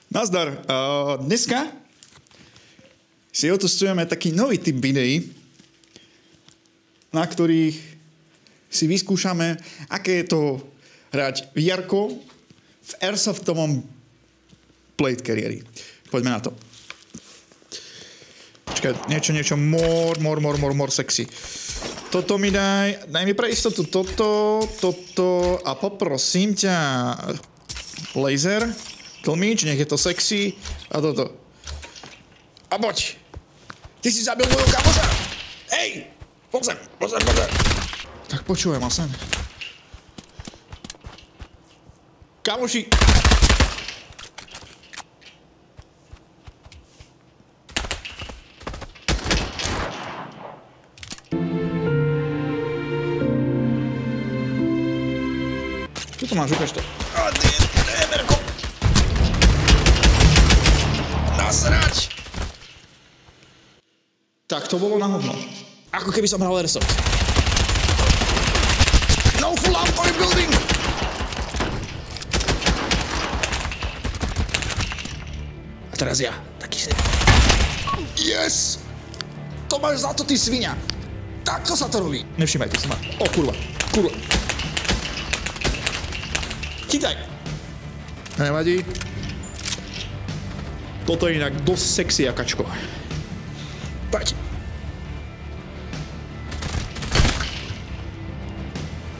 Nazdar. Dneska si otestujeme taký nový typ videí, na ktorých si vyskúšame, aké je to hrať VR-ko v Airsoftovom Blade Carrieri. Poďme na to. Počkaj, niečo more sexy. Toto mi daj mi pre istotu toto a poprosím ťa laser, tlmič, nech je to sexy a toto. A poď! Ty si zabil môjho kamoša! Hej! Poď sem! Tak počúvaj ma sem. Kamoši! Tu máš, ukáž to. A Merko! Nasrať! Tak to bolo na hovno. Ako keby som hral Airsoft. No full out for building! A teraz ja, taký sen. Yes! To máš za to, ty svinia. Takto sa to robí. Nevšimajte sa ma. O, kurva. Chytaj! Nevadí. Toto je inak dosť sexy akačko. Poď.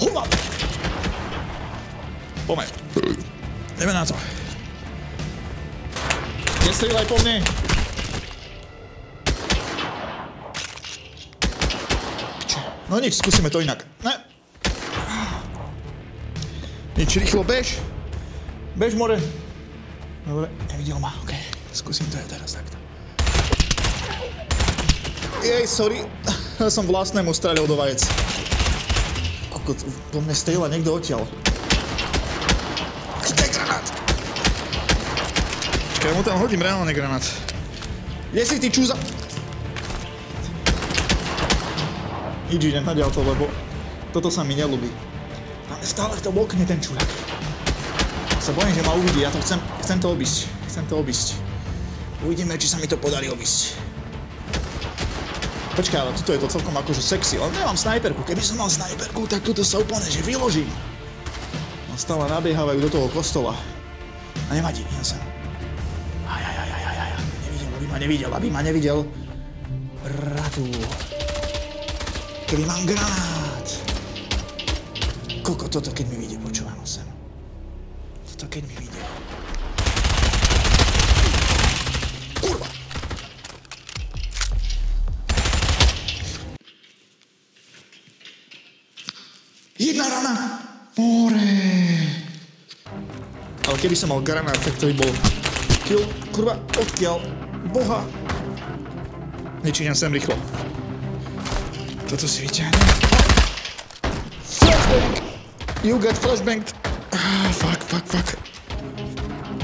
Huma! Poďme. Ideme na to. Nestrieľaj po mne. No nič, skúsime to inak. Ne. Nič, rýchlo bež. Bež, more. Dobre, nevidel ma, okej. Skúsim to ja teraz takto. Jej, sorry. Ja som vlastnému streľil do vajec. Ako po mne strieľa niekto odtiaľ. Chytaj granát! Čakaj, ja mu tam hodím reálne granát. Kde si ty čúza? Nič idem nadiaľ to, lebo toto sa mi neľúbi. Máme stále v tom okne ten čurák. Sa bojím, že ma uvidí, ja to chcem to obísť. Uvidíme, či sa mi to podarí obísť. Počkaj, ale tuto je to celkom akože sexy, ale nemám snajperku. Keby som mal snajperku, tak tuto sa úplne, že vyložím. No stále nabiehávajú do toho kostola. A nevadí, ja som. Nevidel, aby ma nevidel. Radu. Keby mám granát. Koľko toto, keď mi vyjde, počúvam sem. Toto, keď mi vyjde. Kurva! Jedna rana! More! Ale keby som mal granát, tak to by bol kill. Kurva, odkiaľ? Boha! Nečíňam sem rýchlo. Toto si vyťahnem. Flashbang! You got flashbanged. Fuck.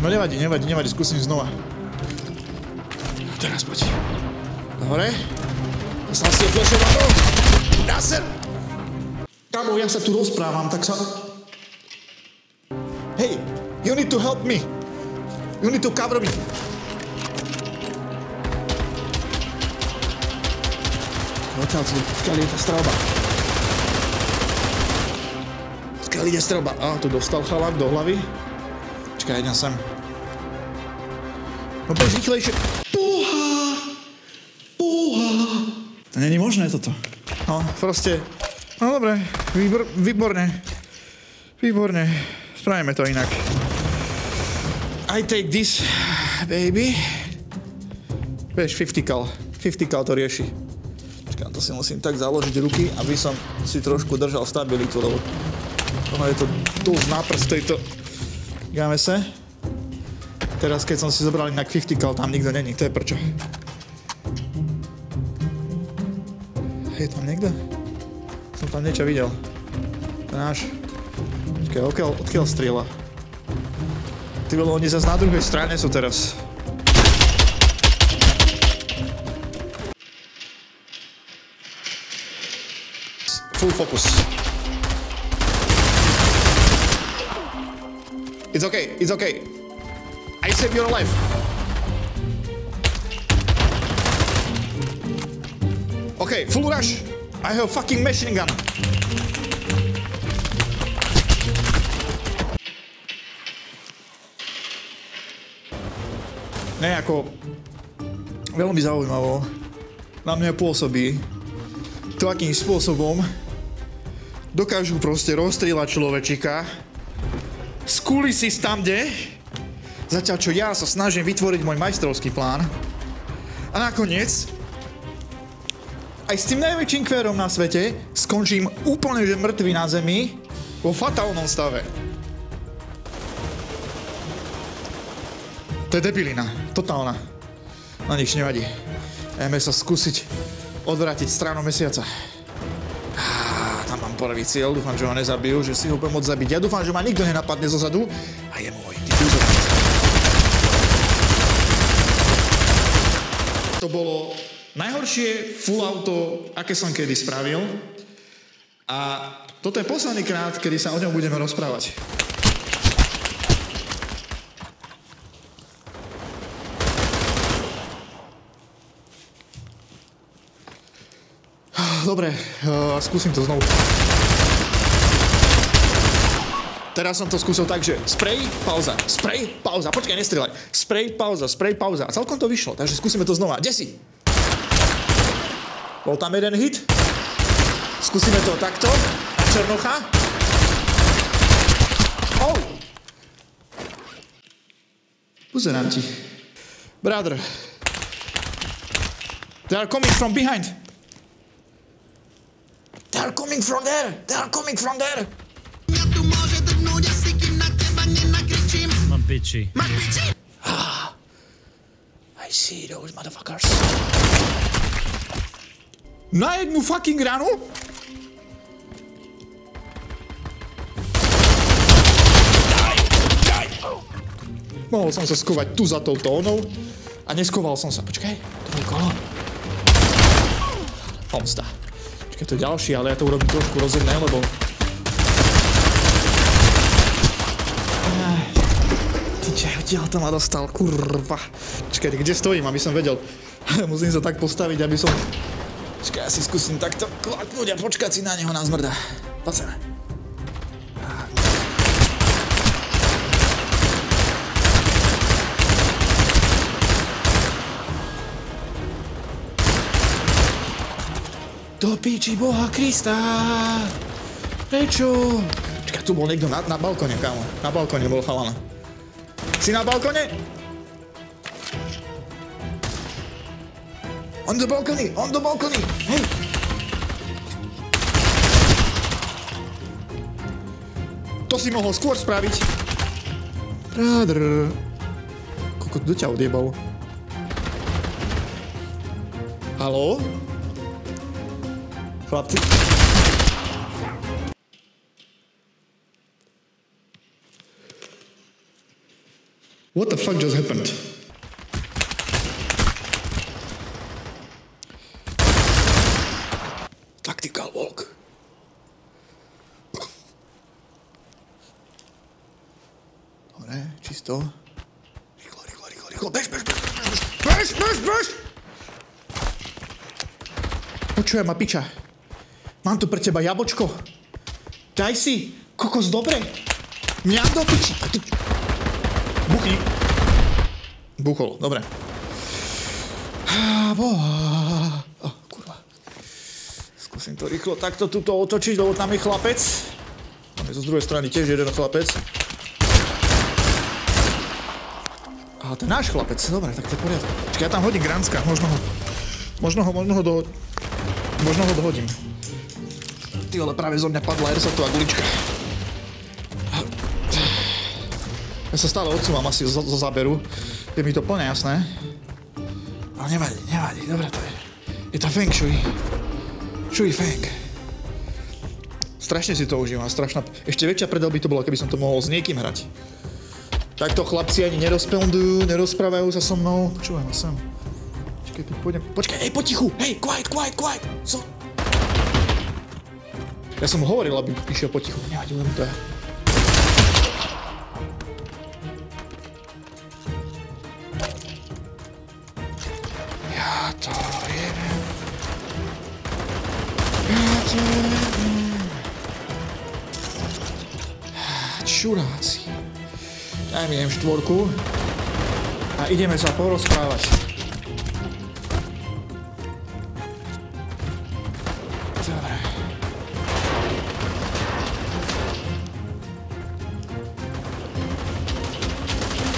No nevadí, skúsim znova. Teraz poď. Dobre. Dostal si odflashovanú. Dá sem! Kámo, ja sa tu rozprávam, tak sa... Hey, you need to help me. You need to cover me. Odkiaľ je tá strelba? Odkiaľ ide strelba? Á, tu dostal chalák do hlavy. Čakaj, idem sem. No bež rýchlejšie. Boha! To není možné toto. No, proste. No dobre, výborne. Spravíme to inak. I take this, baby. Bež, 50 cal to rieši. To si musím tak založiť ruky, aby som si trošku držal stabilitu, lebo ono je to dosť na prst tejto gamese. Teraz, keď som si zobral inak 50 cal, tam nikto není, to je prčo. Je tam niekto? Som tam niečo videl. To je náš. Počkaj, odkiaľ strieľa? Ty vole, oni zase na druhej strane sú teraz. Full focus. It's okay. I save your life. Okay, full rush. I have fucking machine gun. Nejako veľmi zaujímavo na mňa pôsobí to, akým spôsobom dokážu proste rozstrieľať človečika z kulisy tamde, zatiaľ čo ja sa snažím vytvoriť môj majstrovský plán a nakoniec aj s tým najväčším kvérom na svete skončím úplne že mŕtvy na zemi vo fatálnom stave. To je debilina, totálna. No nič, nevadí. Ideme sa skúsiť odvrátiť stranu mesiaca. Tam mám prvý cieľ, dúfam, že ho nezabijú, že si ho budem môcť zabiť. Ja dúfam, že ma nikto nenapadne zozadu a je môj. To bolo najhoršie full auto, aké som kedy spravil. A toto je posledný krát, kedy sa o ňom budeme rozprávať. Dobre, skúsim to znovu. Teraz som to skúsil tak, že sprej, pauza, počkaj, nestrieľaj. Sprej, pauza. A celkom to vyšlo, takže skúsime to znova. Kde si? Bol tam jeden hit. Skúsime to takto. Na černocha. Oh! Pozerám ti. Brother. They are coming from behind. They are coming from there. Mám piči. I see those motherfuckers. Na jednu fucking ranu? Mohol som sa skovať tu za tou tónou a neskoval som sa. Počkaj, druhé kolo. Pomsta. Počkaj, to je ďalší, ale ja to urobím trošku rozumné, lebo... Odtiaľ to ma dostal, kurva. Počkaj, kde stojím, aby som vedel. Musím sa tak postaviť, aby som... Počkaj, ja si skúsim takto klaknúť a počkať si na neho na zmrda. Poď sa. Do piči Boha Krista! Prečo? Počkaj, tu bol niekto na balkone, kámo. Na balkone bol chalan. Si na balkone? On the balcony! Hej! To si mohol skôr spraviť. Brother. Koľko kto ťa odjebal? Haló? Chlapci. What the fuck just happened? Tactical walk. Dobre, čisto. Rýchlo. Bež! Počujem ma, piča. Mám tu pre teba jablčko. Daj si. Kokos, dobre. Mňam do piči. Buchni. Buchol, dobre. Kurva. Skúsim to rýchlo takto tuto otočiť, lebo tam je chlapec. Tam je zo druhej strany tiež jeden chlapec. Aha, to je náš chlapec. Dobre, tak to je poriadok. Čiže ja tam hodím Granska. Možno ho dohodím. Ty, ale práve zo mňa padla airsoftova gulička. Ja sa stále odsúvam asi zo záberu. Je mi to plne jasné. Ale nevadí, dobre to je. Je to feng shui. Shui feng. Strašne si to užívam, strašná... Ešte väčšia predel by to bolo, keby som to mohol s niekým hrať. Takto chlapci ani nerozpendujú, nerozprávajú sa so mnou. Počúvaj ma sem. Počkaj, hej, potichu! Hej, quiet! Ja som hovoril, aby išiel potichu. Nevadí, len to je. to je... Čuráci. Daj mi M4 a ideme sa porozprávať. Dobre.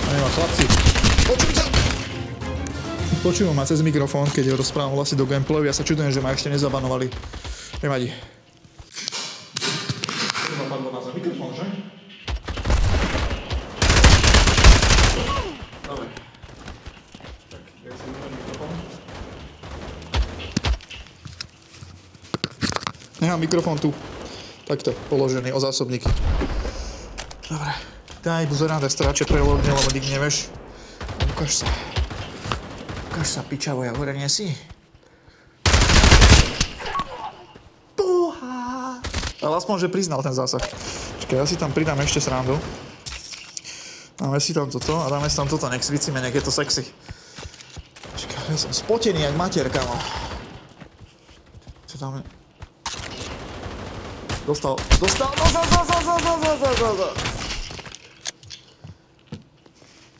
Neviem, chlapci. Počujem ma cez mikrofón, keď ho rozprávam hlasy do gameplayu. Ja sa čudujem, že ma ešte nezabanovali. Nevadí. To napadlo na mikrofón, že? Dobre. Tak, ja si vypnem mikrofón. Nechám mikrofón tu. Takto, položený o zásobníky. Dobre. Daj buzeráne stráče prelogne, lebo nikdy nevieš. Ukáž sa. Ukáž sa, pičavo, ja hore nie si. Boha! Ale aspoň, že priznal ten zásah. Čakaj, ja si tam pridám ešte srandu. Dáme si tam toto a dáme si tam toto, nech svicíme, nech je to sexy. Čakaj, ja som spotený jak matier, kamo. Čo tam je? Dostal.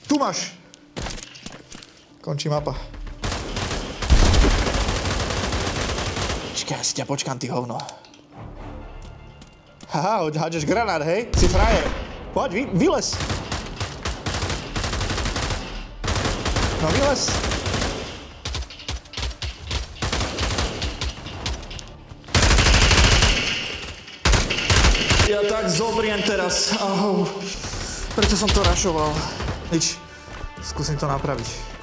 Tu máš. Končí mapa. Čakaj, si ťa počkám, ty hovno. Haha, hádžeš granát, hej? Si frajer. Poď, vylez. No, vylez. Ja tak zobriem teraz. Ahoj. Prečo som to rašoval? Nič. Skúsim to napraviť.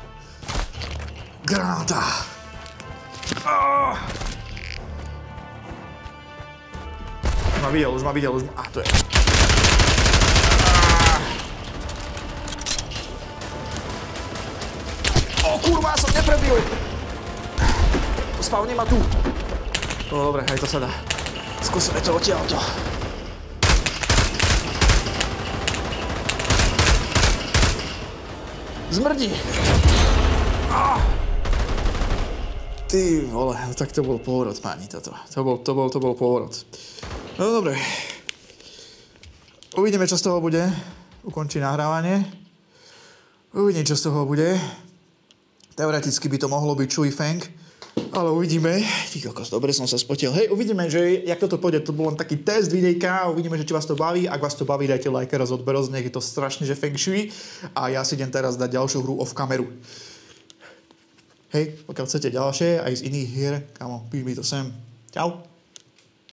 Granáta. Už ma videl. To je. O kurva, som neprebil. Spavne ma tu. No dobre, aj to sa dá. Skúsime to odtiaľto. Zmrdí. Ty vole, tak to bol pôrod, páni, toto. To bol pôrod. No dobre. Uvidíme, čo z toho bude. Ukončí nahrávanie. Uvidíme, čo z toho bude. Teoreticky by to mohlo byť Chui Feng. Ale uvidíme. Ty kokos, dobre som sa spotil. Hej, uvidíme, že jak toto pôjde. To bol len taký test videjka. Uvidíme, že či vás to baví. Ak vás to baví, dajte like a odberoz. Nech je to strašne, že Feng Shui. A ja si idem teraz dať ďalšiu hru off kameru. Hej, pokiaľ chcete ďalšie, aj z iných hier, kamo, píš mi to sem. Čau.